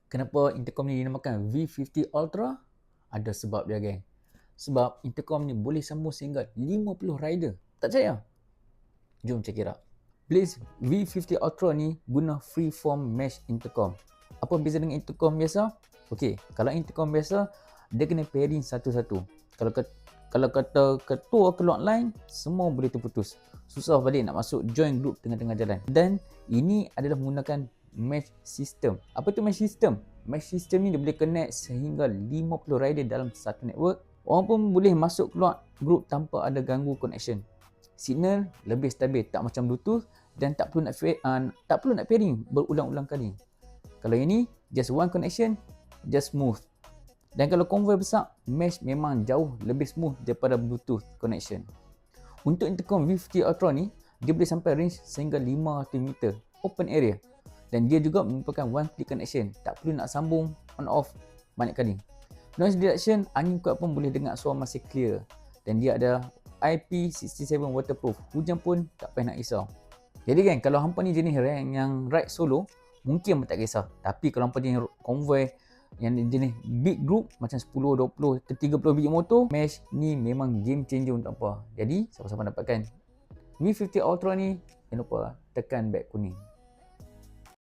Kenapa intercom ni dinamakan V50 Ultra? Ada sebab dia, geng. Sebab intercom ni boleh sambung sehingga 50 rider. Tak percaya? Jom check it out. Blaze V50 Ultra ni guna freeform mesh intercom. Apa beza dengan intercom biasa? Okey, kalau intercom biasa, dia kena pairing satu-satu. Kalau kata ketua keluar line, semua boleh terputus. Susah balik nak masuk join group tengah-tengah jalan. Dan ini adalah menggunakan mesh system. Apa tu mesh system? Mesh system ni dia boleh connect sehingga 50 rider dalam satu network. Orang pun boleh masuk keluar group tanpa ada ganggu connection. Signal lebih stabil, tak macam Bluetooth, dan tak perlu nak pairing berulang-ulang kali. Kalau ini just one connection, just smooth. Dan kalau convoy besar, mesh memang jauh lebih smooth daripada Bluetooth connection. Untuk intercom V50 Ultra ni, dia boleh sampai range sehingga 500 meter open area. Dan dia juga merupakan one click connection, tak perlu nak sambung on off banyak kali. Noise reduction, angin kuat pun boleh dengar suara masih clear. Dan dia ada IP67 waterproof, hujan pun tak payah nak risau. Jadi kan, kalau hampa ni jenis yang ride solo, mungkin tak kisah. Tapi kalau hampa jenis convoy yang jenis big group macam 10, 20 ke 30 biji motor, mesh ni memang game changer untuk hampa. Jadi siapa-siapa dapatkan V50 Ultra ni, jangan lupa tekan beg kuning.